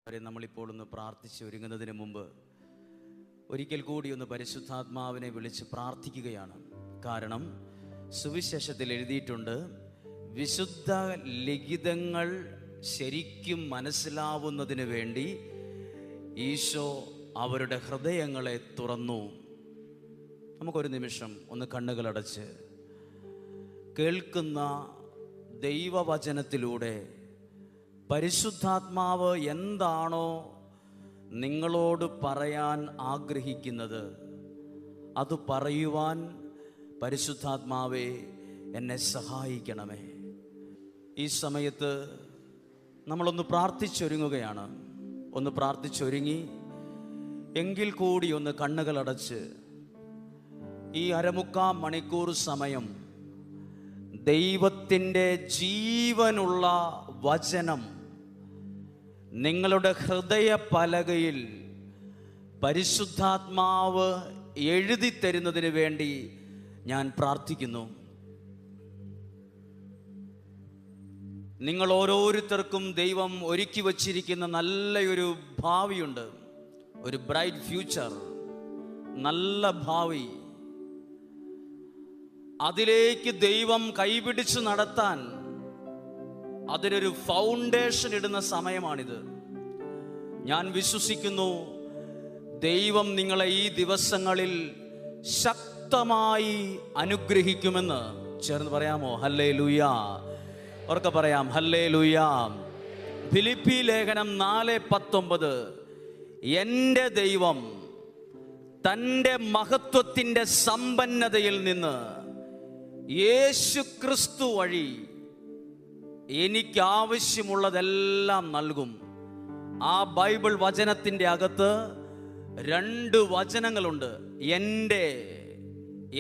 നമ്മളിപ്പോൾ ഒന്ന് പ്രാർത്ഥിച്ച് ഒരുങ്ങുന്നതിന് മുമ്പ് ഒരിക്കൽ കൂടി ഒന്ന് പരിശുദ്ധാത്മാവിനെ വിളിച്ച് പ്രാർത്ഥിക്കുകയാണ്. കാരണം സുവിശേഷത്തിൽ എഴുതിയിട്ടുണ്ട്, വിശുദ്ധ ലിഖിതങ്ങൾ ശരിക്കും മനസ്സിലാവുന്നതിന് വേണ്ടി ഈശോ അവരുടെ ഹൃദയങ്ങളെ തുറന്നു. നമുക്കൊരു നിമിഷം ഒന്ന് കണ്ണുകളടച്ച് കേൾക്കുന്ന ദൈവവചനത്തിലൂടെ പരിശുദ്ധാത്മാവ് എന്താണോ നിങ്ങളോട് പറയാൻ ആഗ്രഹിക്കുന്നത് അത് പറയുവാൻ പരിശുദ്ധാത്മാവേ എന്നെ സഹായിക്കണമേ. ഈ സമയത്ത് നമ്മളൊന്ന് പ്രാർത്ഥിച്ചൊരുങ്ങുകയാണ്. ഒന്ന് പ്രാർത്ഥിച്ചൊരുങ്ങി എങ്കിൽ കൂടി ഒന്ന് കണ്ണുകളടച്ച് ഈ അരമുക്കാൽ മണിക്കൂർ സമയം ദൈവത്തിൻ്റെ ജീവനുള്ള വചനം നിങ്ങളുടെ ഹൃദയ പലകയിൽ പരിശുദ്ധാത്മാവ് എഴുതി തരുന്നതിന് വേണ്ടി ഞാൻ പ്രാർത്ഥിക്കുന്നു. നിങ്ങൾ ഓരോരുത്തർക്കും ദൈവം ഒരുക്കി വച്ചിരിക്കുന്ന നല്ലൊരു ഭാവിയുണ്ട്, ഒരു ബ്രൈറ്റ് ഫ്യൂച്ചർ, നല്ല ഭാവി. അതിലേക്ക് ദൈവം കൈപിടിച്ച് നടത്താൻ അതിനൊരു ഫൗണ്ടേഷൻ ഇടുന്ന സമയമാണിത്. ഞാൻ വിശ്വസിക്കുന്നു ദൈവം നിങ്ങളെ ഈ ദിവസങ്ങളിൽ ശക്തമായി അനുഗ്രഹിക്കുമെന്ന്. ചേർന്ന് പറയാമോ ഹല്ലേലൂയ? ഉറക്കെ പറയാം ഹല്ലേലൂയ. ഫിലിപ്പി ലേഖനം 4:19, എൻ്റെ ദൈവം തൻ്റെ മഹത്വത്തിൻ്റെ സമ്പന്നതയിൽ നിന്ന് യേശു ക്രിസ്തു വഴി എനിക്ക് ആവശ്യമുള്ളതെല്ലാം നൽകും. ആ ബൈബിൾ വചനത്തിൻ്റെ അകത്ത് 2 വചനങ്ങളുണ്ട്. എൻ്റെ,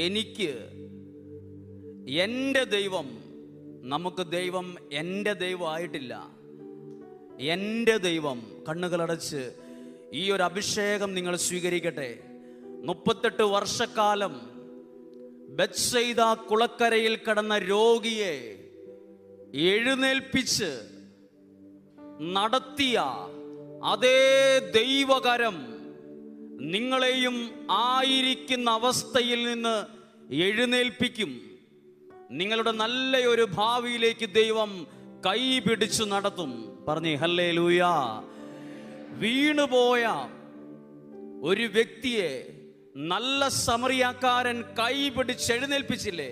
എനിക്ക്, എൻ്റെ ദൈവം. നമുക്ക് ദൈവം എൻ്റെ ദൈവം ആയിട്ടില്ല. എൻ്റെ ദൈവം. കണ്ണുകളടച്ച് ഈ ഒരു അഭിഷേകം നിങ്ങൾ സ്വീകരിക്കട്ടെ. 38 വർഷക്കാലം ബെത്സൈദ കുളക്കരയിൽ കിടന്ന രോഗിയെ എഴുന്നേൽപ്പിച്ച് നടത്തിയ അതേ ദൈവകരം നിങ്ങളെയും ആയിരിക്കുന്ന അവസ്ഥയിൽ നിന്ന് എഴുന്നേൽപ്പിക്കും. നിങ്ങളുടെ നല്ലൊരു ഭാവിയിലേക്ക് ദൈവം കൈ പിടിച്ചു നടത്തും. പറഞ്ഞേ ഹല്ലേലൂയ. വീണുപോയ ഒരു വ്യക്തിയെ നല്ല സമറിയാക്കാരൻ കൈ പിടിച്ച് എഴുന്നേൽപ്പിച്ചില്ലേ?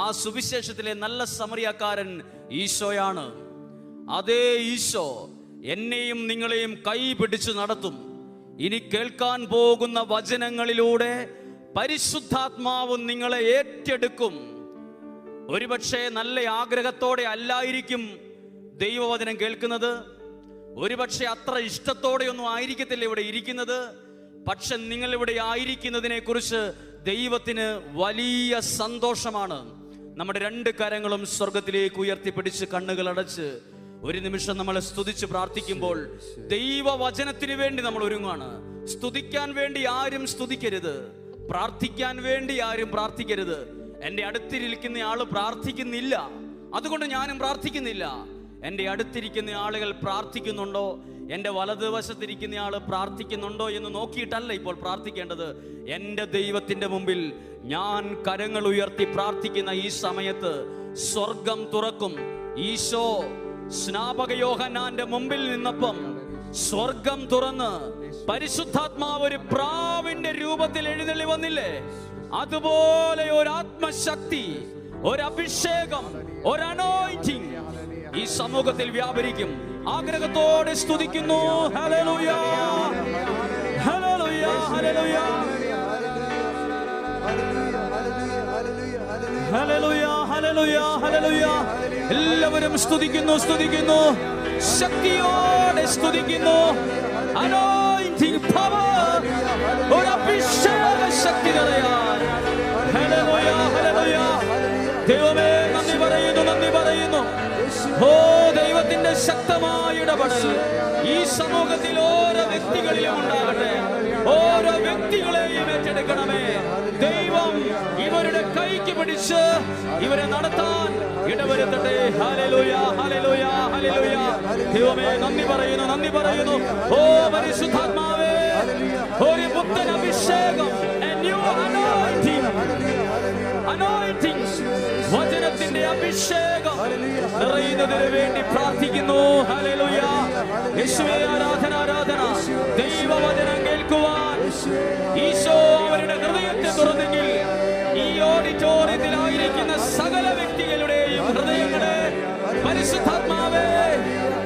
ആ സുവിശേഷത്തിലെ നല്ല സമറിയാക്കാരൻ ഈശോയാണ്. അതേ ഈശോ എന്നെയും നിങ്ങളെയും കൈ പിടിച്ചു നടത്തും. ഇനി കേൾക്കാൻ പോകുന്ന വചനങ്ങളിലൂടെ പരിശുദ്ധാത്മാവ് നിങ്ങളെ ഏറ്റെടുക്കും. ഒരുപക്ഷെ നല്ല ആഗ്രഹത്തോടെ അല്ലായിരിക്കും ദൈവവചനം കേൾക്കുന്നത്, ഒരുപക്ഷെ അത്ര ഇഷ്ടത്തോടെയൊന്നും ആയിരിക്കത്തില്ല ഇവിടെ ഇരിക്കുന്നത്. പക്ഷെ നിങ്ങൾ ഇവിടെ ആയിരിക്കുന്നതിനെ കുറിച്ച് ദൈവത്തിന് വലിയ സന്തോഷമാണ്. നമ്മുടെ 2 കരങ്ങളും സ്വർഗത്തിലേക്ക് ഉയർത്തിപ്പിടിച്ച് കണ്ണുകൾ അടച്ച് ഒരു നിമിഷം നമ്മൾ സ്തുതിച്ച് പ്രാർത്ഥിക്കുമ്പോൾ ദൈവവചനത്തിന് വേണ്ടി നമ്മൾ ഒരുങ്ങാണ്. സ്തുതിക്കാൻ വേണ്ടി ആരും സ്തുതിക്കരുത്, പ്രാർത്ഥിക്കാൻ വേണ്ടി ആരും പ്രാർത്ഥിക്കരുത്. എൻ്റെ അടുത്തിരിക്കുന്ന ആള് പ്രാർത്ഥിക്കുന്നില്ല, അതുകൊണ്ട് ഞാനും പ്രാർത്ഥിക്കുന്നില്ല. എൻ്റെ അടുത്തിരിക്കുന്ന ആളുകൾ പ്രാർത്ഥിക്കുന്നുണ്ടോ, എൻ്റെ വലതുവശത്തിരിക്കുന്ന ആള് പ്രാർത്ഥിക്കുന്നുണ്ടോ എന്ന് നോക്കിയിട്ടല്ല ഇപ്പോൾ പ്രാർത്ഥിക്കേണ്ടത്. എൻ്റെ ദൈവത്തിൻ്റെ മുമ്പിൽ ഞാൻ കരങ്ങൾ ഉയർത്തി പ്രാർത്ഥിക്കുന്ന ഈ സമയത്ത് സ്വർഗം തുറക്കും. ഈശോ സ്നാപക യോഹന്നാന്റെ മുമ്പിൽ നിന്നപ്പം സ്വർഗം തുറന്ന് പരിശുദ്ധാത്മാവ് ഒരു പ്രാവിന്റെ രൂപത്തിൽ എഴുന്നള്ളി വന്നില്ലേ? അതുപോലെ ഒരു ആത്മശക്തി, ഒരു അഭിഷേകം, ഒരു അനോയിന്റിംഗ് ഈ സമൂഹത്തിൽ വ്യാപരിക്കും. ആഗ്രഹത്തോടെ സ്തുതിക്കുന്നു. Hallelujah, hallelujah, hallelujah, hallelujah, hallelujah, hallelujah. എല്ലാവരും സ്തുതിക്കുന്നു, സ്തുതിക്കുന്നു, ശക്തിയോടെ സ്തുതിക്കുന്നു. അനോയിന്റിംഗ് പവർ, ഒരു അഭിഷേക ശക്തി നിറയാൻ. Hallelujah, hallelujah. ദൈവമേ നന്ദി പറയുന്നു, നന്ദി പറയുന്നു. ഓ ദൈവത്തിന്റെ ശക്തമായ ഇടപെടൽ ഈ സമൂഹത്തിൽ ഓരോ വ്യക്തികളിലും ഉണ്ടാകട്ടെ. ഓരോ വ്യക്തികളെയും ഏറ്റെടുക്കണമേ. ദൈവം ഇവരുടെ കൈക്ക് പിടിച്ച് ഇവരെ നടത്താൻ ഇടവരുത്തട്ടെ. Hallelujah, hallelujah, hallelujah. ദൈവമേ നന്ദി പറയുന്നു, നന്ദി പറയുന്നു. ഓ പരിശുദ്ധാത്മാവേ, ഒരു പുത്തൻ അഭിഷേകം, a new anointing, വചനത്തിന്റെ അഭിഷേകം നിറയുന്നതിന് വേണ്ടി പ്രാർത്ഥിക്കുന്നു. ഹല്ലേലൂയ. യേശുവേ ആരാധന, ആരാധന. ദൈവവചനം കേൾക്കുവാൻ ഈശോ അവരുടെ ഹൃദയത്തെ തുറന്നെങ്കിൽ ഈ ഓഡിറ്റോറിയത്തിലായിരിക്കുന്ന സകല വ്യക്തികളുടെയും ഹൃദയങ്ങളെ പരിശുദ്ധാത്മാവേ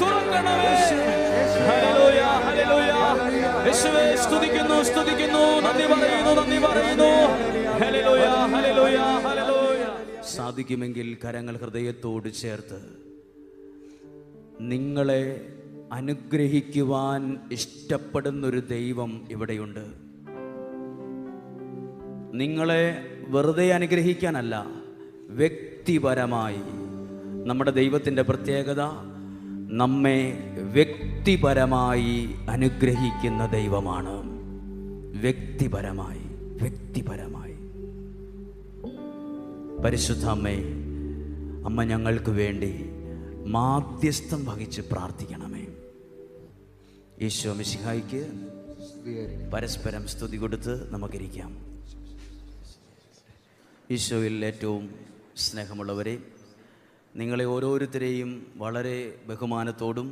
തുറക്കണമേ. Hallelujah, hallelujah. യേശുവേ സ്തുതിക്കുന്നു, സ്തുതിക്കുന്നു. നന്ദി പറയുന്നു, നന്ദി പറയുന്നു. Hallelujah, hallelujah, hallelujah. സാധിക്കുമെങ്കിൽ കരങ്ങൾ ഹൃദയത്തോട് ചേർത്ത് നിങ്ങളെ അനുഗ്രഹിക്കുവാൻ ഇഷ്ടപ്പെടുന്നൊരു ദൈവം ഇവിടെയുണ്ട്. നിങ്ങളെ വെറുതെ അനുഗ്രഹിക്കാനല്ല, വ്യക്തിപരമായി. നമ്മുടെ ദൈവത്തിൻ്റെ പ്രത്യേകത നമ്മെ വ്യക്തിപരമായി അനുഗ്രഹിക്കുന്ന ദൈവമാണ്. വ്യക്തിപരമായി, വ്യക്തിപരമായി. പരിശുദ്ധ അമ്മേ, അമ്മ ഞങ്ങൾക്ക് വേണ്ടി മാധ്യസ്ഥം വഹിച്ച് പ്രാർത്ഥിക്കണമേ. ഈശോ മിശിഹായ്ക്ക് പരസ്പരം സ്തുതി കൊടുത്ത് നമുക്കിരിക്കാം. ഈശോയിൽ ഏറ്റവും സ്നേഹമുള്ളവരെ, നിങ്ങളെ ഓരോരുത്തരെയും വളരെ ബഹുമാനത്തോടും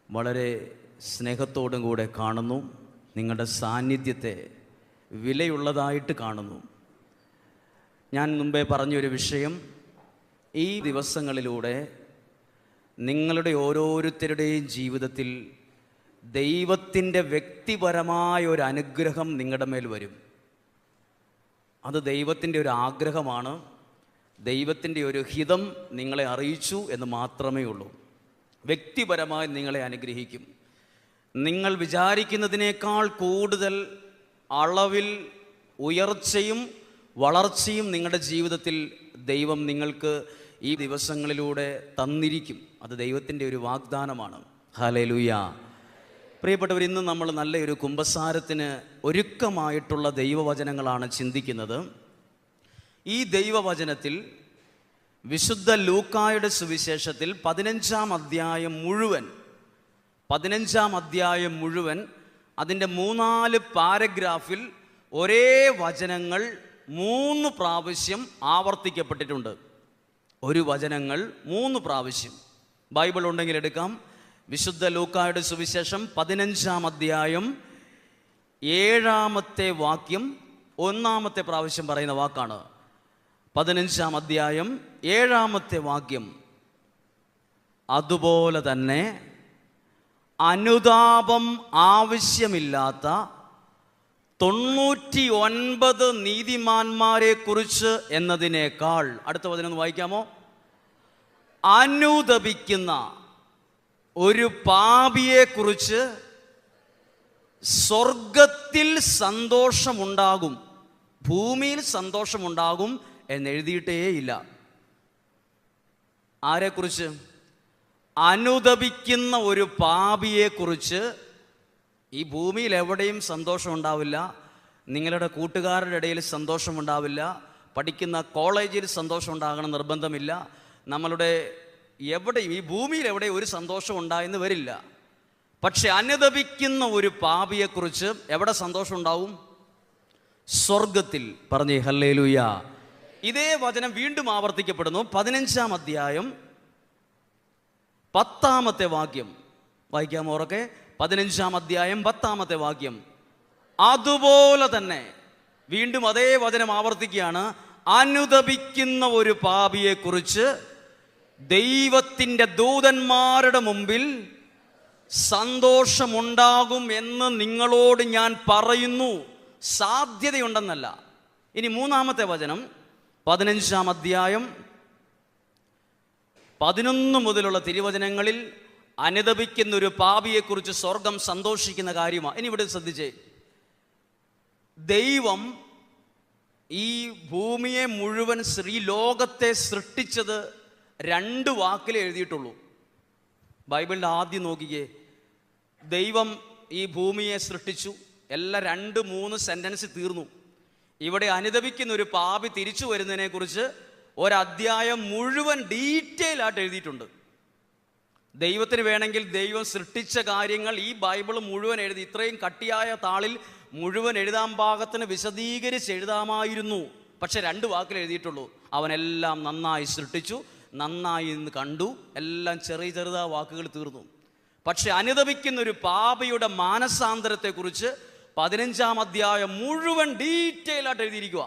വളരെ സ്നേഹത്തോടും കൂടെ കാണുന്നു. നിങ്ങളുടെ സാന്നിധ്യത്തെ വിലയുള്ളതായിട്ട് കാണുന്നു. ഞാൻ മുമ്പേ പറഞ്ഞൊരു വിഷയം, ഈ ദിവസങ്ങളിലൂടെ നിങ്ങളുടെ ഓരോരുത്തരുടെയും ജീവിതത്തിൽ ദൈവത്തിൻ്റെ വ്യക്തിപരമായ ഒരു അനുഗ്രഹം നിങ്ങളുടെ മേൽ വരും. അത് ദൈവത്തിൻ്റെ ഒരു ആഗ്രഹമാണ്. ദൈവത്തിൻ്റെ ഒരു ഹിതം നിങ്ങളെ അറിയിച്ചു എന്ന് മാത്രമേ ഉള്ളൂ. വ്യക്തിപരമായി നിങ്ങളെ അനുഗ്രഹിക്കും. നിങ്ങൾ വിചാരിക്കുന്നതിനേക്കാൾ കൂടുതൽ അളവിൽ ഉയർച്ചയും വളർച്ചയും നിങ്ങളുടെ ജീവിതത്തിൽ ദൈവം നിങ്ങൾക്ക് ഈ ദിവസങ്ങളിലൂടെ തന്നിരിക്കും. അത് ദൈവത്തിൻ്റെ ഒരു വാഗ്ദാനമാണ്. ഹല്ലേലൂയ. പ്രിയപ്പെട്ടവർ, ഇന്ന് നമ്മൾ നല്ലൊരു കുമ്പസാരത്തിന് ഒരുക്കമായിട്ടുള്ള ദൈവവചനങ്ങളാണ് ചിന്തിക്കുന്നത്. ഈ ദൈവവചനത്തിൽ വിശുദ്ധ ലൂക്കായുടെ സുവിശേഷത്തിൽ 15-ാം അധ്യായം മുഴുവൻ അതിൻ്റെ 3-4 പാരഗ്രാഫിൽ ഒരേ വചനങ്ങൾ 3 പ്രാവശ്യം ആവർത്തിക്കപ്പെട്ടിട്ടുണ്ട്. ഒരു വചനങ്ങൾ 3 പ്രാവശ്യം. ബൈബിൾ ഉണ്ടെങ്കിൽ എടുക്കാം. വിശുദ്ധ ലൂക്കായുടെ സുവിശേഷം 15-ാം അധ്യായം 7-ാമത്തെ വാക്യം 1-ാമത്തെ പ്രാവശ്യം പറയുന്ന വാക്കാണ്. 15-ാം അധ്യായം 7-ാമത്തെ വാക്യം, അതുപോലെ തന്നെ അനുതാപം ആവശ്യമില്ലാത്ത 99 നീതിമാന്മാരെ കുറിച്ച് എന്നതിനേക്കാൾ, അടുത്ത വചനം ഒന്ന് വായിക്കാമോ? അനുതപിക്കുന്ന ഒരു പാപിയെ കുറിച്ച് സ്വർഗത്തിൽ സന്തോഷമുണ്ടാകും, ഭൂമിയിൽ സന്തോഷമുണ്ടാകും എന്നെഴുതിയിട്ടേയില്ല. ആരെക്കുറിച്ച്? അനുതപിക്കുന്ന ഒരു പാപിയെക്കുറിച്ച്. ഈ ഭൂമിയിൽ എവിടെയും സന്തോഷം ഉണ്ടാവില്ല. നിങ്ങളുടെ കൂട്ടുകാരുടെ ഇടയിൽ സന്തോഷമുണ്ടാവില്ല. പഠിക്കുന്ന കോളേജിൽ സന്തോഷം ഉണ്ടാകണം നിർബന്ധമില്ല. നമ്മളുടെ എവിടെയും ഈ ഭൂമിയിൽ എവിടെയും ഒരു സന്തോഷം ഉണ്ടായെന്ന് വരില്ല. പക്ഷെ അനുതപിക്കുന്ന ഒരു പാപിയെക്കുറിച്ച് എവിടെ സന്തോഷം ഉണ്ടാവും? സ്വർഗത്തിൽ. പറഞ്ഞേ ഹല്ലേലൂയ. ഇതേ വചനം വീണ്ടും ആവർത്തിക്കപ്പെടുന്നു. 15-ാം അധ്യായം 10-ാമത്തെ വാക്യം വായിക്കാമോ? ഓർക്കെ. 15-ാം അധ്യായം 10-ാമത്തെ വാക്യം. അതുപോലെ തന്നെ വീണ്ടും അതേ വചനം ആവർത്തിക്കുകയാണ്. അനുതപിക്കുന്ന ഒരു പാപിയെ കുറിച്ച് ദൈവത്തിൻ്റെ ദൂതന്മാരുടെ മുമ്പിൽ സന്തോഷമുണ്ടാകും എന്ന് നിങ്ങളോട് ഞാൻ പറയുന്നു. സാധ്യതയുണ്ടെന്നല്ല. ഇനി 3-ാമത്തെ വചനം 15-ാം അധ്യായം 11 മുതലുള്ള തിരുവചനങ്ങളിൽ അനുതപിക്കുന്ന ഒരു പാപിയെക്കുറിച്ച് സ്വർഗം സന്തോഷിക്കുന്ന കാര്യമാണ്. ഇനി ഇവിടെ ശ്രദ്ധിച്ചേ. ദൈവം ഈ ഭൂമിയെ മുഴുവൻ, ലോകത്തെ സൃഷ്ടിച്ചത് 2 വാക്കിലേ എഴുതിയിട്ടുള്ളൂ. ബൈബിളിൻ്റെ ആദ്യം നോക്കിക്കേ. ദൈവം ഈ ഭൂമിയെ സൃഷ്ടിച്ചു. എല്ലാം 2-3 സെൻറ്റൻസ് തീർന്നു. ഇവിടെ അനുദപിക്കുന്ന ഒരു പാപി തിരിച്ചു വരുന്നതിനെ കുറിച്ച് ഒരധ്യായം മുഴുവൻ ഡീറ്റെയിൽ ആയിട്ട് എഴുതിയിട്ടുണ്ട്. ദൈവത്തിന് വേണമെങ്കിൽ ദൈവം സൃഷ്ടിച്ച കാര്യങ്ങൾ ഈ ബൈബിൾ മുഴുവൻ എഴുതി, ഇത്രയും കട്ടിയായ താളിൽ മുഴുവൻ എഴുതാൻ പാകത്തിന് വിശദീകരിച്ച് എഴുതാമായിരുന്നു. പക്ഷെ 2 വാക്കിൽ എഴുതിയിട്ടുള്ളൂ. അവനെല്ലാം നന്നായി സൃഷ്ടിച്ചു, നന്നായി ഇന്ന് കണ്ടു, എല്ലാം ചെറുതാ വാക്കുകൾ തീർന്നു. പക്ഷെ അനുദപിക്കുന്ന ഒരു പാപിയുടെ മാനസാന്തരത്തെക്കുറിച്ച് 15-ാം അധ്യായം മുഴുവൻ ഡീറ്റെയിൽ ആയിട്ട് എഴുതിയിരിക്കുക.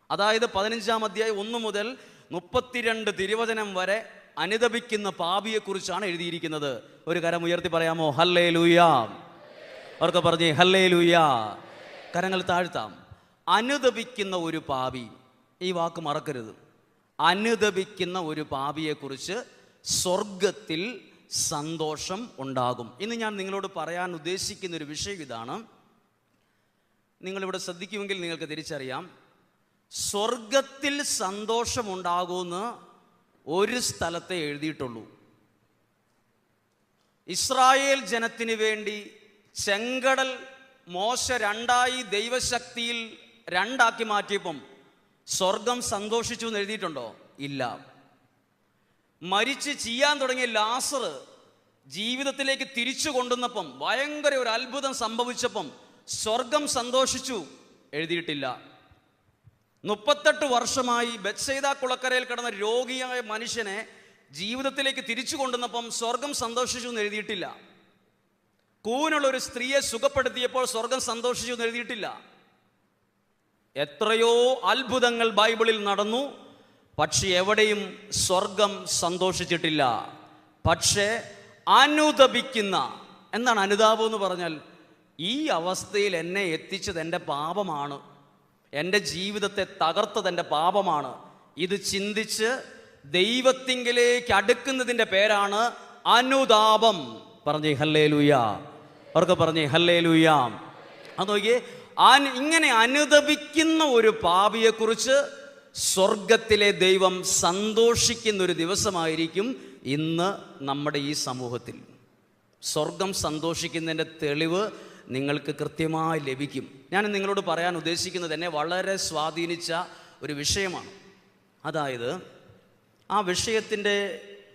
അതായത് 15-ാം അധ്യായം 1 മുതൽ 32 തിരുവചനം വരെ അനുദപിക്കുന്ന പാപിയെക്കുറിച്ചാണ് എഴുതിയിരിക്കുന്നത്. ഒരു കരം ഉയർത്തി പറയാമോ? ഹല്ലേലൂയാ. അവർക്ക് പറഞ്ഞേ ഹല്ലേലൂയാ. കരങ്ങൾ താഴ്ത്താം. അനുദപിക്കുന്ന ഒരു പാപി, ഈ വാക്ക് മറക്കരുത്. അനുദപിക്കുന്ന ഒരു പാപിയെക്കുറിച്ച് സ്വർഗത്തിൽ സന്തോഷം ഉണ്ടാകും. ഇന്ന് ഞാൻ നിങ്ങളോട് പറയാൻ ഉദ്ദേശിക്കുന്ന ഒരു വിഷയം ഇതാണ്. നിങ്ങളിവിടെ ശ്രദ്ധിക്കുമെങ്കിൽ നിങ്ങൾക്ക് തിരിച്ചറിയാം, സ്വർഗത്തിൽ സന്തോഷമുണ്ടാകുമെന്ന് ഒരു സ്ഥലത്തെ എഴുതിയിട്ടുള്ളൂ. ഇസ്രായേൽ ജനത്തിന് വേണ്ടി ചെങ്കടൽ മോശ 2 ദൈവശക്തിയിൽ 2 മാറ്റിയപ്പം സ്വർഗം സന്തോഷിച്ചു എന്ന് എഴുതിയിട്ടുണ്ടോ? ഇല്ല. മരിച്ച് ചെയ്യാൻ തുടങ്ങിയ ലാസർ ജീവിതത്തിലേക്ക് തിരിച്ചു കൊണ്ടുവന്നപ്പം ഭയങ്കര ഒരു അത്ഭുതം സംഭവിച്ചപ്പം സ്വർഗം സന്തോഷിച്ചു എഴുതിയിട്ടില്ല. 38 വർഷമായി ബെത്സൈദ കുളക്കരയിൽ കിടന്ന രോഗിയായ മനുഷ്യനെ ജീവിതത്തിലേക്ക് തിരിച്ചു കൊണ്ടുവന്നപ്പം സ്വർഗം സന്തോഷിച്ചു എന്ന് എഴുതിയിട്ടില്ല. കൂനുള്ള ഒരു സ്ത്രീയെ സുഖപ്പെടുത്തിയപ്പോൾ സ്വർഗം സന്തോഷിച്ചു എന്ന് എഴുതിയിട്ടില്ല. എത്രയോ അത്ഭുതങ്ങൾ ബൈബിളിൽ നടന്നു, പക്ഷെ എവിടെയും സ്വർഗം സന്തോഷിച്ചിട്ടില്ല. പക്ഷേ അനുദപിക്കുന്ന, എന്താണ് അനുതാപം എന്ന് പറഞ്ഞാൽ? ഈ അവസ്ഥയിൽ എന്നെ എത്തിച്ചത് എൻ്റെ പാപമാണ്, എൻ്റെ ജീവിതത്തെ തകർത്തത് എൻ്റെ പാപമാണ്. ഇത് ചിന്തിച്ച് ദൈവത്തിങ്കിലേക്ക് അടുക്കുന്നതിൻ്റെ പേരാണ് അനുതാപം. പറഞ്ഞേ ഹല്ലേലൂയാ. അവർക്ക് പറഞ്ഞേ ഹല്ലേലൂയാ. അത് നോക്കിയേ, ഇങ്ങനെ അനുദപിക്കുന്ന ഒരു പാപിയെക്കുറിച്ച് സ്വർഗത്തിലെ ദൈവം സന്തോഷിക്കുന്ന ഒരു ദിവസമായിരിക്കും ഇന്ന് നമ്മുടെ ഈ സമൂഹത്തിൽ. സ്വർഗം സന്തോഷിക്കുന്നതിൻ്റെ തെളിവ് നിങ്ങൾക്ക് കൃത്യമായി ലഭിക്കും. ഞാൻ നിങ്ങളോട് പറയാൻ ഉദ്ദേശിക്കുന്നത് എന്നെ വളരെ സ്വാധീനിച്ച ഒരു വിഷയമാണ്. അതായത് ആ വിഷയത്തിൻ്റെ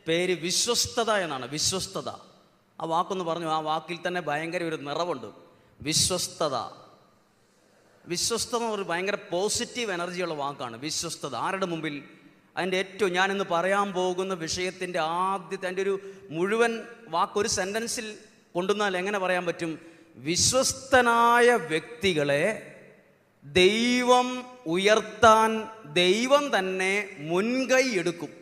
പേര് വിശ്വസ്തത എന്നാണ്. വിശ്വസ്തത, ആ വാക്കൊന്ന് പറഞ്ഞു. ആ വാക്കിൽ തന്നെ ഭയങ്കര ഒരു നിറവുണ്ട്. വിശ്വസ്തത. വിശ്വസ്തത ഒരു ഭയങ്കര പോസിറ്റീവ് എനർജിയുള്ള വാക്കാണ് വിശ്വസ്തത. ആരുടെ മുമ്പിൽ? അതിൻ്റെ ഏറ്റവും ഞാനിന്ന് പറയാൻ പോകുന്ന വിഷയത്തിൻ്റെ ആദ്യത്തെ അതിൻ്റെ ഒരു മുഴുവൻ വാക്കൊരു സെൻറ്റൻസിൽ കൊണ്ടുവന്നാൽ എങ്ങനെ പറയാൻ പറ്റും? വിശ്വസ്തനായ വ്യക്തികളെ ദൈവം ഉയർത്താൻ ദൈവം തന്നെ മുൻകൈ എടുക്കും.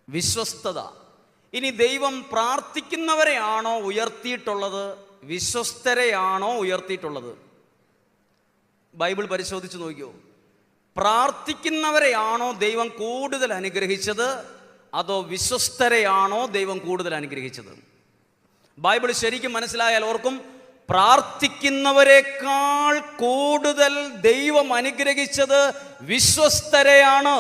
വിശ്വസ്തത. ഇനി ദൈവം പ്രാർത്ഥിക്കുന്നവരെയാണോ ഉയർത്തിയിട്ടുള്ളത്, വിശ്വസ്തരെയാണോ ഉയർത്തിയിട്ടുള്ളത്? ബൈബിൾ പരിശോധിച്ച് നോക്കിയോ. പ്രാർത്ഥിക്കുന്നവരെയാണോ ദൈവം കൂടുതൽ അനുഗ്രഹിച്ചത്, അതോ വിശ്വസ്തരെയാണോ ദൈവം കൂടുതൽ അനുഗ്രഹിച്ചത്? ബൈബിൾ ശരിക്കും മനസ്സിലായാൽ ഓർക്കും, പ്രാർത്ഥിക്കുന്നവരെക്കാൾ കൂടുതൽ ദൈവം അനുഗ്രഹിച്ചത് വിശ്വസ്തരെയാണ്.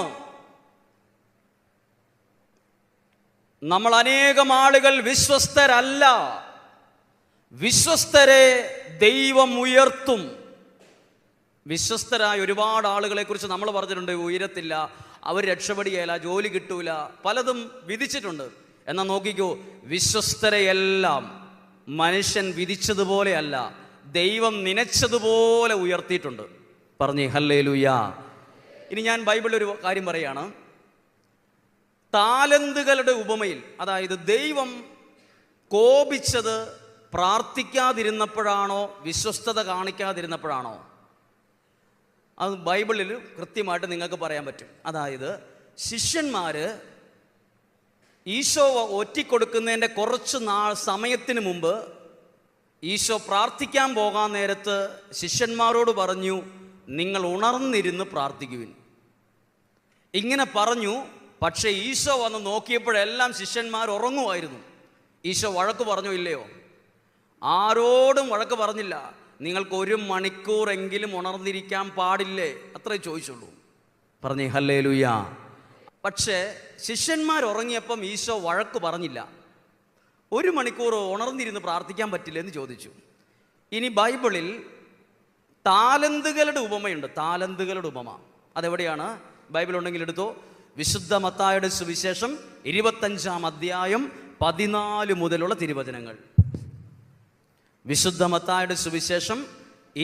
നമ്മൾ അനേകം ആളുകൾ വിശ്വസ്തരല്ല. വിശ്വസ്തരെ ദൈവം ഉയർത്തും. വിശ്വസ്തരായ ഒരുപാട് ആളുകളെ കുറിച്ച് നമ്മൾ പറഞ്ഞിട്ടുണ്ട്, ഉയരത്തില്ല, അവർ രക്ഷപ്പെടുകയില്ല, ജോലി കിട്ടൂല, പലതും വിധിച്ചിട്ടുണ്ട്. എന്നാൽ നോക്കിക്കോ, വിശ്വസ്തരെയെല്ലാം മനുഷ്യൻ വിധിച്ചതുപോലെയല്ല, ദൈവം നനച്ചതുപോലെ ഉയർത്തിയിട്ടുണ്ട്. പറഞ്ഞേ ഹല്ലേലൂയാ. ഇനി ഞാൻ ബൈബിളിൽ ഒരു കാര്യം പറയാണ്. താലന്തുകളുടെ ഉപമയിൽ, അതായത് ദൈവം കോപിച്ചത് പ്രാർത്ഥിക്കാതിരുന്നപ്പോഴാണോ വിശ്വസ്തത കാണിക്കാതിരുന്നപ്പോഴാണോ? അത് ബൈബിളിൽ കൃത്യമായിട്ട് നിങ്ങൾക്ക് പറയാൻ പറ്റും. അതായത് ശിഷ്യന്മാർ ഈശോ ഒറ്റിക്കൊടുക്കുന്നതിൻ്റെ കുറച്ച് സമയത്തിന് മുമ്പ് ഈശോ പ്രാർത്ഥിക്കാൻ പോകാൻ നേരത്ത് ശിഷ്യന്മാരോട് പറഞ്ഞു, നിങ്ങൾ ഉണർന്നിരുന്ന് പ്രാർത്ഥിക്കുവിൻ. ഇങ്ങനെ പറഞ്ഞു. പക്ഷേ ഈശോ വന്ന് നോക്കിയപ്പോഴെല്ലാം ശിഷ്യന്മാർ ഉറങ്ങുമായിരുന്നു. ഈശോ വഴക്ക് പറഞ്ഞോ ഇല്ലയോ? ആരോടും വഴക്ക് പറഞ്ഞില്ല. നിങ്ങൾക്ക് 1 മണിക്കൂറെങ്കിലും ഉണർന്നിരിക്കാൻ പാടില്ലേ? അത്രേ ചോദിച്ചുള്ളൂ. പറഞ്ഞേ ഹല്ലേലൂയാ. പക്ഷേ ശിഷ്യന്മാർ ഉറങ്ങിയപ്പം ഈശോ വഴക്ക് പറഞ്ഞില്ല. 1 മണിക്കൂർ ഉണർന്നിരുന്ന് പ്രാർത്ഥിക്കാൻ പറ്റില്ല എന്ന് ചോദിച്ചു. ഇനി ബൈബിളിൽ താലന്തുകളുടെ ഉപമയുണ്ട്. താലന്തുകളുടെ ഉപമ അതെവിടെയാണ്? ബൈബിൾ ഉണ്ടെങ്കിൽ എടുത്തോ. വിശുദ്ധ മത്തായിയുടെ സുവിശേഷം 25-ാം അധ്യായം 14 മുതലുള്ള തിരുവചനങ്ങൾ. വിശുദ്ധ മത്തായിയുടെ സുവിശേഷം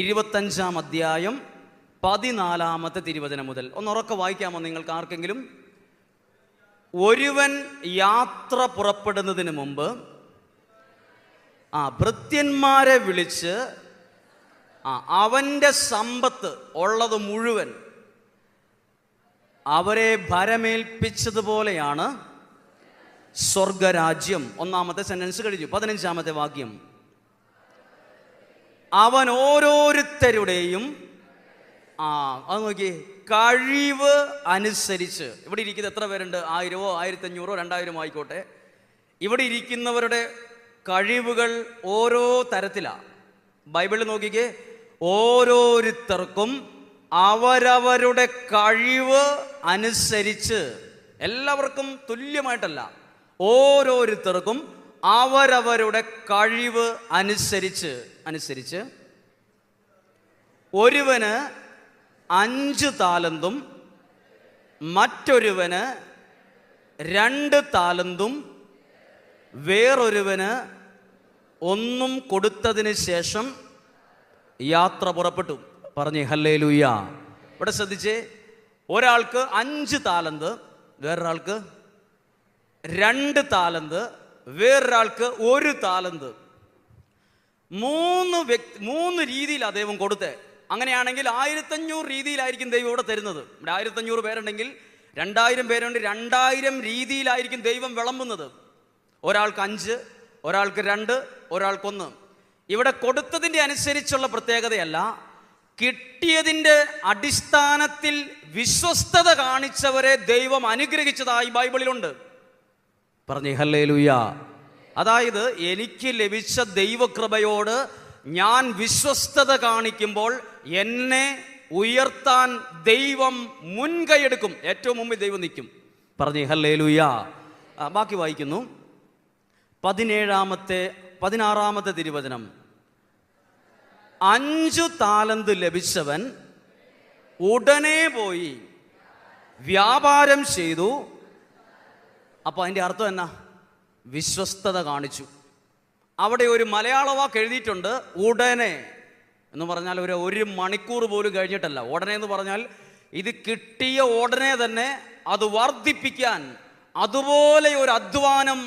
25-ാം അധ്യായം 14-ാമത്തെ തിരുവചനം മുതൽ. ഒന്ന് ഉറക്കെ വായിക്കാമോ നിങ്ങൾക്ക് ആർക്കെങ്കിലും? ഒരുവൻ യാത്ര പുറപ്പെടുന്നതിന് മുമ്പ് ഭൃത്യന്മാരെ വിളിച്ച് അവൻ്റെ സമ്പത്ത് ഉള്ളത് മുഴുവൻ അവരെ ഭരമേൽപ്പിച്ചതുപോലെയാണ് സ്വർഗരാജ്യം. ഒന്നാമത്തെ സെന്റൻസ് കഴിഞ്ഞു. 15-ാമത്തെ വാക്യം. അവൻ ഓരോരുത്തരുടെയും അത് നോക്കി കഴിവ് അനുസരിച്ച്. ഇവിടെ ഇരിക്കുന്ന എത്ര പേരുണ്ട്? 1000-ഓ 1500-ഓ 2000 ആയിക്കോട്ടെ. ഇവിടെ ഇരിക്കുന്നവരുടെ കഴിവുകൾ ഓരോ തരത്തിലാണ്. ബൈബിളിൽ നോക്കിക്കേ, ഓരോരുത്തർക്കും അവരവരുടെ കഴിവ് അനുസരിച്ച്, എല്ലാവർക്കും തുല്യമായിട്ടല്ല, ഓരോരുത്തർക്കും അവരവരുടെ കഴിവ് അനുസരിച്ച് ഒരുവന് 5 താലന്തും മറ്റൊരുവന് 2 താലന്തും വേറൊരുവന് 1 കൊടുത്തതിന് ശേഷം യാത്ര പുറപ്പെട്ടു. പറഞ്ഞേ ഹല്ലേലൂയ. ഇവിടെ ശ്രദ്ധിച്ചേ, ഒരാൾക്ക് 5 താലന്ത്, വേറൊരാൾക്ക് 2 താലന്ത്, വേറൊരാൾക്ക് 1 താലന്ത്. 3 രീതിയിലാണ് ദൈവം കൊടുത്തേ. അങ്ങനെയാണെങ്കിൽ 1500 രീതിയിലായിരിക്കും ദൈവം ഇവിടെ തരുന്നത്. ഇവിടെ 1500 പേരുണ്ടെങ്കിൽ 2000 പേരുണ്ട്, 2000 രീതിയിലായിരിക്കും ദൈവം വിളമ്പുന്നത്. ഒരാൾക്ക് 5, ഒരാൾക്ക് 2, ഒരാൾക്ക് 1. ഇവിടെ കൊടുത്തതിൻ്റെ അനുസരിച്ചുള്ള പ്രത്യേകതയല്ല, കിട്ടിയതിൻ്റെ അടിസ്ഥാനത്തിൽ വിശ്വസ്തത കാണിച്ചവരെ ദൈവം അനുഗ്രഹിച്ചതായി ബൈബിളിലുണ്ട്. പറഞ്ഞേ ഹല്ലേലൂയ. അതായത് എനിക്ക് ലഭിച്ച ദൈവകൃപയോട് ഞാൻ വിശ്വസ്തത കാണിക്കുമ്പോൾ എന്നെ ഉയർത്താൻ ദൈവം മുൻകൈയെടുക്കും. ഏറ്റവും മുമ്പിൽ ദൈവം നിൽക്കും. പറഞ്ഞേ ഹല്ലേലൂയ. ബാക്കി വായിക്കുന്നു. 16-ാമത്തെ തിരുവചനം. 5 താലന്ത് ലഭിച്ചവൻ ഉടനെ പോയി വ്യാപാരം ചെയ്തു. അപ്പൊ അതിൻ്റെ അർത്ഥം എന്നാ? വിശ്വസ്തത കാണിച്ചു. അവിടെ ഒരു മലയാള വാക്ക് എഴുതിയിട്ടുണ്ട്, ഉടനെ എന്ന് പറഞ്ഞാൽ ഒരു മണിക്കൂർ പോലും കഴിഞ്ഞിട്ടല്ല. ഉടനെ എന്ന് പറഞ്ഞാൽ ഇത് കിട്ടിയ ഉടനെ തന്നെ അത് വർദ്ധിപ്പിക്കാൻ, അതുപോലെ ഒരു അധ്വാനം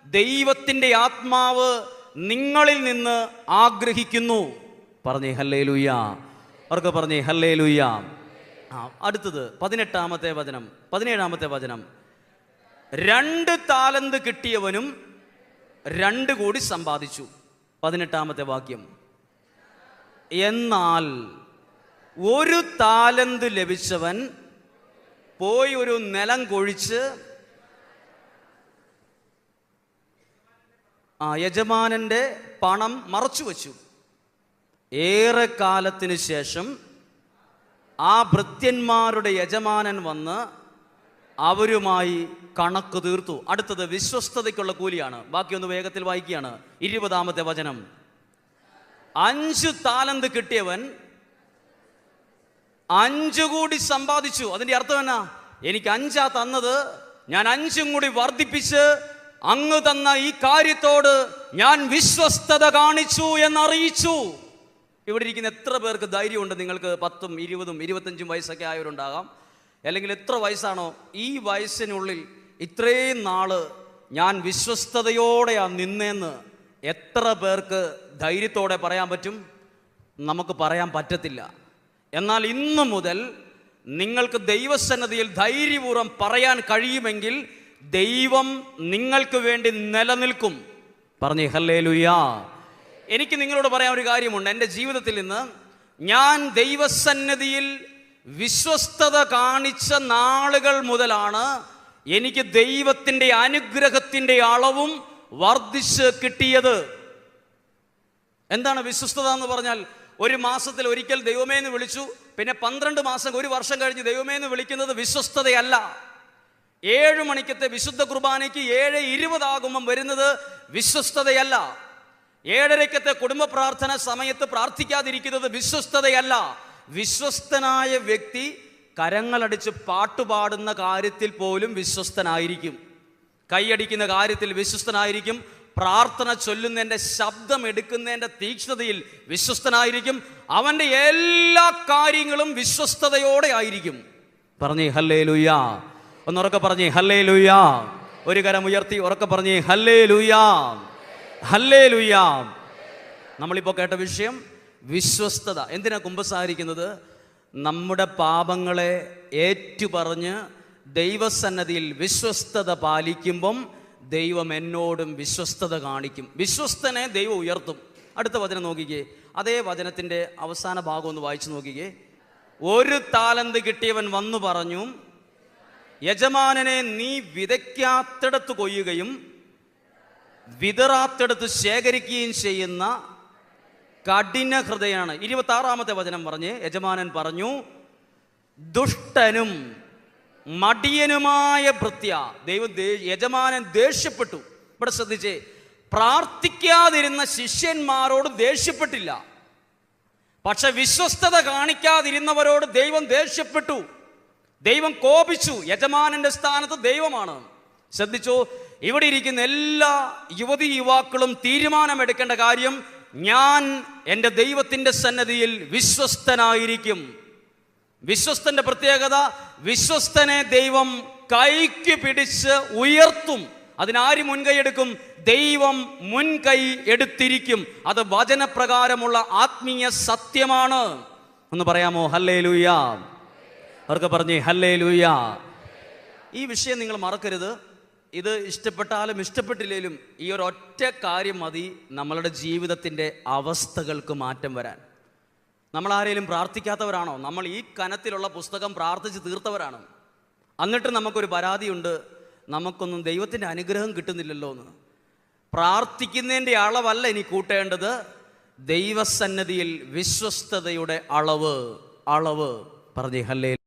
ദൈവത്തിൻ്റെ ആത്മാവ് നിങ്ങളിൽ നിന്ന് ആഗ്രഹിക്കുന്നു. പറഞ്ഞേ ഹല്ലേലൂയ. അവർക്ക് പറഞ്ഞേ ഹല്ലേലൂയ. അടുത്തത് 18-ാമത്തെ വചനം, 17-ാമത്തെ വചനം. 2 താലന്ത് കിട്ടിയവനും 2 കൂടി സമ്പാദിച്ചു. 18-ാമത്തെ വാക്യം. എന്നാൽ 1 താലന്ത് ലഭിച്ചവൻ പോയി ഒരു നിലം കൊഴിച്ച് യജമാനന്റെ പണം മറച്ചു വച്ചു. ഏറെ കാലത്തിന് ശേഷം ആ ഭൃത്യന്മാരുടെ യജമാനൻ വന്ന് അവരുമായി കണക്ക് തീർത്തു. അടുത്തത് വിശ്വസ്തതയ്ക്കുള്ള കൂലിയാണ്. ബാക്കിയൊന്ന് വേഗത്തിൽ വായിക്കുകയാണ്. 20-ാമത്തെ വചനം. 5 താലന്ത് കിട്ടിയവൻ 5 കൂടി സമ്പാദിച്ചു. അതിന്റെ അർത്ഥം എന്നാ? എനിക്ക് 5 തന്നത്, ഞാൻ 5 കൂടി വർദ്ധിപ്പിച്ച് അങ്ങ് തന്ന ഈ കാര്യത്തോട് ഞാൻ വിശ്വസ്തത കാണിച്ചു എന്നറിയിച്ചു. ഇവിടെ ഇരിക്കുന്ന എത്ര പേർക്ക് ധൈര്യമുണ്ട്? നിങ്ങൾക്ക് 10, 20, 25 വയസ്സൊക്കെ ആയവരുണ്ടാകാം. അല്ലെങ്കിൽ എത്ര വയസ്സാണോ, ഈ വയസ്സിനുള്ളിൽ ഇത്രയും നാള് ഞാൻ വിശ്വസ്തയോടെയാണ് നിന്നേന്ന് എത്ര പേർക്ക് ധൈര്യത്തോടെ പറയാൻ പറ്റും? നമുക്ക് പറയാൻ പറ്റത്തില്ല. എന്നാൽ ഇന്നു മുതൽ നിങ്ങൾക്ക് ദൈവസന്നിധിയിൽ ധൈര്യപൂർവ്വം പറയാൻ കഴിയുമെങ്കിൽ ദൈവം നിങ്ങൾക്ക് വേണ്ടി നിലനിൽക്കും. പറഞ്ഞേ ഹല്ലേലൂയ. എനിക്ക് നിങ്ങളോട് പറയാൻ ഒരു കാര്യമുണ്ട്. എൻ്റെ ജീവിതത്തിൽ നിന്ന് ഞാൻ ദൈവസന്നിധിയിൽ വിശ്വസ്തത കാണിച്ച നാളുകൾ മുതലാണ് എനിക്ക് ദൈവത്തിൻ്റെ അനുഗ്രഹത്തിൻ്റെ അളവും വർദ്ധിച്ച് കിട്ടിയത്. എന്താണ് വിശ്വസ്തത എന്ന് പറഞ്ഞാൽ? ഒരു മാസത്തിൽ ഒരിക്കൽ ദൈവമേ എന്ന് വിളിച്ചു, പിന്നെ 12 മാസം, 1 വർഷം കഴിഞ്ഞ് ദൈവമേ എന്ന് വിളിക്കുന്നത് വിശ്വസ്തതയല്ല. 7 മണിക്കത്തെ വിശുദ്ധ കുർബാനയ്ക്ക് 7:20 ആകുമ്പം വരുന്നത് വിശ്വസ്തതയല്ല. ഏഴരക്കത്തെ കുടുംബ പ്രാർത്ഥന സമയത്ത് പ്രാർത്ഥിക്കാതിരിക്കുന്നത് വിശ്വസ്തതയല്ല. വിശ്വസ്തനായ വ്യക്തി കരങ്ങളടിച്ച് പാട്ടുപാടുന്ന കാര്യത്തിൽ പോലും വിശ്വസ്തനായിരിക്കും, കൈയടിക്കുന്ന കാര്യത്തിൽ വിശ്വസ്തനായിരിക്കും, പ്രാർത്ഥന ചൊല്ലുന്നതിൻ്റെ ശബ്ദം എടുക്കുന്നതിൻ്റെ തീക്ഷ്ണതയിൽ വിശ്വസ്തനായിരിക്കും. അവൻ്റെ എല്ലാ കാര്യങ്ങളും വിശ്വസ്തതയോടെ ആയിരിക്കും. പറഞ്ഞേ ഹല്ലേലൂയാ. ഒന്നുറക്കെ പറഞ്ഞേ ഹല്ലേലൂയാ. ഒരു കരം ഉയർത്തി ഉറക്കെ പറഞ്ഞേ ഹല്ലേലൂയാ, ഹല്ലേലൂയാ. നമ്മളിപ്പോൾ കേട്ട വിഷയം വിശ്വസ്തത. എന്തിനാ കുമ്പസാരിക്കുന്നത്? നമ്മുടെ പാപങ്ങളെ ഏറ്റുപറഞ്ഞ് ദൈവസന്നദ്ധിയിൽ വിശ്വസ്തത പാലിക്കുമ്പം ദൈവം എന്നോടും വിശ്വസ്തത കാണിക്കും. വിശ്വസ്തനെ ദൈവം ഉയർത്തും. അടുത്ത വചനം നോക്കിക്കേ, അതേ വചനത്തിൻ്റെ അവസാന ഭാഗം ഒന്ന് വായിച്ചു നോക്കിക്കേ. ഒരു താലന്ത് കിട്ടിയവൻ വന്നു പറഞ്ഞു, യജമാനനെ നീ വിതയ്ക്കാത്തിടത്ത് കൊയ്യുകയും വിതറാത്തിടത്ത് ശേഖരിക്കുകയും ചെയ്യുന്ന കഠിന ഹൃദയാണ്. 26-ാമത്തെ വചനം പറഞ്ഞ് യജമാനൻ പറഞ്ഞു, ദുഷ്ടനും മടിയനുമായ ഭൃത്യ. യജമാനൻ ദേഷ്യപ്പെട്ടു. ഇവിടെ ശ്രദ്ധിച്ചേ, പ്രാർത്ഥിക്കാതിരുന്ന ശിഷ്യന്മാരോട് ദേഷ്യപ്പെട്ടില്ല, പക്ഷെ വിശ്വസ്തത കാണിക്കാതിരുന്നവരോട് ദൈവം ദേഷ്യപ്പെട്ടു, ദൈവം കോപിച്ചു. യജമാനന്റെ സ്ഥാനത്ത് ദൈവമാണ്. ശ്രദ്ധിച്ചോ, ഇവിടെ ഇരിക്കുന്ന എല്ലാ യുവതി യുവാക്കളും തീരുമാനമെടുക്കേണ്ട കാര്യം, ഞാൻ എൻ്റെ ദൈവത്തിൻ്റെ സന്നദ്ധിയിൽ വിശ്വസ്തനായിരിക്കും. വിശ്വസ്തന്റെ പ്രത്യേകത, വിശ്വസ്തനെ ദൈവം കൈക്ക് പിടിച്ച് ഉയർത്തും. അതിനാര് മുൻകൈ എടുക്കും? ദൈവം മുൻകൈ എടുത്തിരിക്കും. അത് വചനപ്രകാരമുള്ള ആത്മീയ സത്യമാണ്. ഒന്ന് പറയാമോ ഹല്ലേലൂയാ? അവർക്ക് പറഞ്ഞേ ഹല്ലേലൂയാ. ഈ വിഷയം നിങ്ങൾ മറക്കരുത്. ഇത് ഇഷ്ടപ്പെട്ടാലും ഇഷ്ടപ്പെട്ടില്ലേലും ഈ ഒരു ഒറ്റ കാര്യം മതി നമ്മളുടെ ജീവിതത്തിൻ്റെ അവസ്ഥകൾക്ക് മാറ്റം വരാൻ. നമ്മൾ ആരെങ്കിലും പ്രാർത്ഥിക്കാത്തവരാണോ? നമ്മൾ ഈ കനത്തിലുള്ള പുസ്തകം പ്രാർത്ഥിച്ച് തീർത്തവരാണ്. എന്നിട്ട് നമുക്കൊരു പരാതിയുണ്ട്, നമുക്കൊന്നും ദൈവത്തിൻ്റെ അനുഗ്രഹം കിട്ടുന്നില്ലല്ലോ എന്ന്. പ്രാർത്ഥിക്കുന്നതിൻ്റെ അളവല്ല ഇനി കൂട്ടേണ്ടത്, ദൈവസന്നദ്ധിയിൽ വിശ്വസ്തതയുടെ അളവ്. പറഞ്ഞേ ഹല്ലേലൂയ.